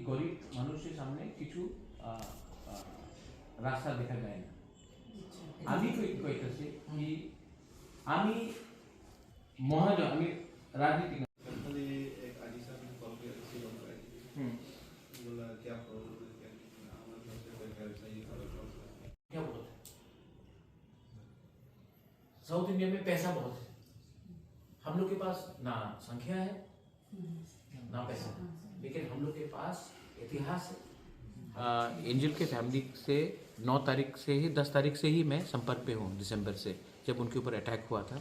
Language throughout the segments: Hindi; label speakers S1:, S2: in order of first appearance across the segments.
S1: গরিব মানুষের সামনে কিছু রাস্তা দেখা যায় না। আমি কইতেছি কি আমি মহাজন আমি राजनीति
S2: एक आजी साहब ने कॉल किया किसी लोग का बोला क्या प्रॉब्लम है क्या हमारे घर से कोई हेल्प चाहिए
S1: क्या बोलते साउथ इंडिया में पैसा बहुत है, हम लोग के पास ना संख्या है ना पैसा, लेकिन हम लोग के पास इतिहास है। एंजल के फैमिली से 9 तारीख से ही 10 तारीख से ही मैं संपर्क पे हूँ, दिसंबर से जब उनके ऊपर अटैक हुआ था।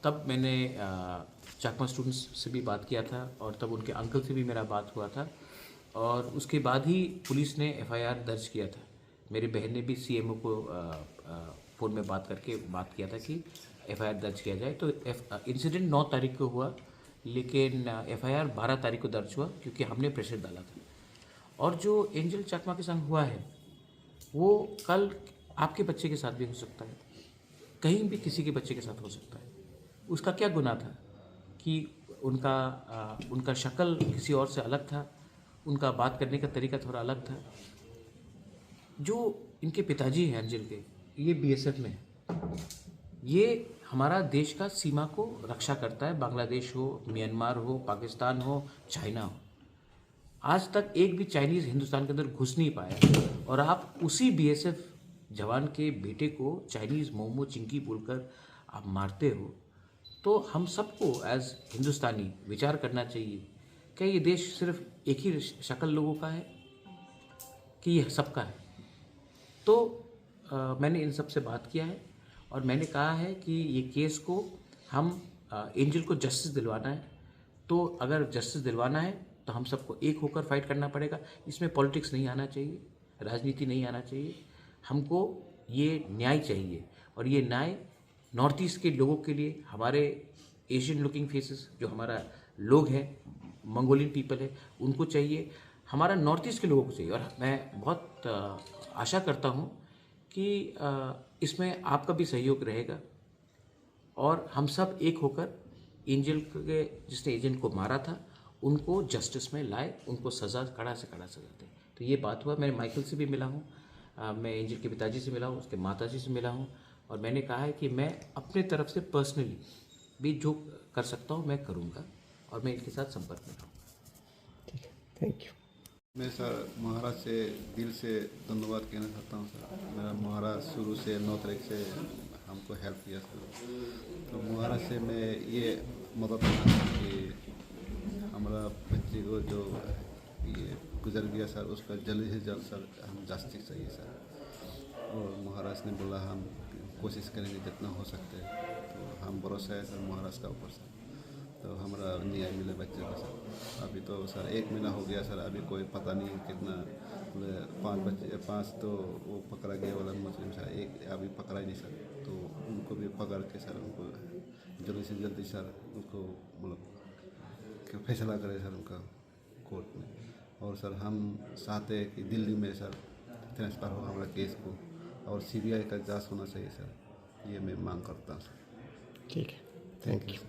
S1: तब मैंने चाकमा स्टूडेंट्स से भी बात किया था और तब उनके अंकल से भी मेरा बात हुआ था और उसके बाद ही पुलिस ने FIR दर्ज किया था। मेरी बहन ने भी CMO को फ़ोन में बात करके बात किया था कि FIR दर्ज किया जाए। तो इंसिडेंट 9 तारीख को हुआ, लेकिन FIR 12 तारीख को दर्ज हुआ क्योंकि हमने प्रेशर डाला था। और जो एंजल चाकमा के संग हुआ है वो कल आपके बच्चे के साथ भी हो सकता है, कहीं भी किसी के बच्चे के साथ हो सकता है। उसका क्या गुनाह था कि उनका शक्ल किसी और से अलग था, उनका बात करने का तरीका थोड़ा अलग था। जो इनके पिताजी हैं एंजल के, ये BSF में है। ये हमारा देश का सीमा को रक्षा करता है, बांग्लादेश हो, म्यांमार हो, पाकिस्तान हो, चाइना हो। आज तक एक भी चाइनीज़ हिंदुस्तान के अंदर घुस नहीं पाया और आप उसी BSF जवान के बेटे को चाइनीज़ मोमो चिंकी बोलकर आप मारते हो। तो हम सबको एज हिंदुस्तानी विचार करना चाहिए, क्या ये देश सिर्फ एक ही शक्ल लोगों का है कि ये सबका है। तो मैंने इन सब से बात किया है और मैंने कहा है कि ये केस को हम एंजल को जस्टिस दिलवाना है। तो अगर जस्टिस दिलवाना है तो हम सबको एक होकर फाइट करना पड़ेगा। इसमें पॉलिटिक्स नहीं आना चाहिए, राजनीति नहीं आना चाहिए। हमको ये न्याय चाहिए और ये न्याय नॉर्थ ईस्ट के लोगों के लिए, हमारे एशियन लुकिंग फेसेस जो हमारा लोग हैं, मंगोलियन पीपल है, उनको चाहिए, हमारा नॉर्थ ईस्ट के लोगों को चाहिए। और मैं बहुत आशा करता हूँ कि इसमें आपका भी सहयोग रहेगा और हम सब एक होकर एंजल के जिसने एजेंट को मारा था उनको जस्टिस में लाए, उनको सज़ा कड़ा से कड़ा सज़ा दें। तो ये बात हुआ। मैं माइकल से भी मिला हूँ, मैं एंजल के पिताजी से मिला हूँ, उसके माताजी से मिला हूँ और मैंने कहा है कि मैं अपने तरफ से पर्सनली भी जो कर सकता हूँ मैं करूँगा और मैं इनके साथ संपर्क में रहूँगा।
S3: ठीक है, थैंक यू।
S2: मैं सर महाराज से दिल से धन्यवाद कहना चाहता हूँ सर। मेरा महाराज शुरू से 9 तारीख से हमको हेल्प किया सर। तो महाराज से मैं ये मदद करना कि हमारा बच्चे को जो ये गुजर गया सर उसका जल्द से जल्द सर हम जस्टिस चाहिए सर। और महाराज ने बोला हम कोशिश करेंगे जितना हो सकते हैं। तो हम भरोसा है सर महाराज का ऊपर सर, तो हमारा न्याय मिले बच्चे को सर। अभी तो सर 1 महीना हो गया सर, अभी कोई पता नहीं कितना 5 तो वो पकड़ा गया वाला मुस्लिम सर, 1 अभी पकड़ा ही नहीं सर। तो उनको भी पकड़ के सर उनको जल्दी से जल्दी सर उनको मतलब फैसला करे सर उनका कोर्ट में। और सर हम चाहते हैं कि दिल्ली में सर ट्रांसफ़र हो हमारा केस को और CBI का जांच होना चाहिए सर, ये मैं मांग करता हूँ सर।
S3: ठीक है, थैंक यू।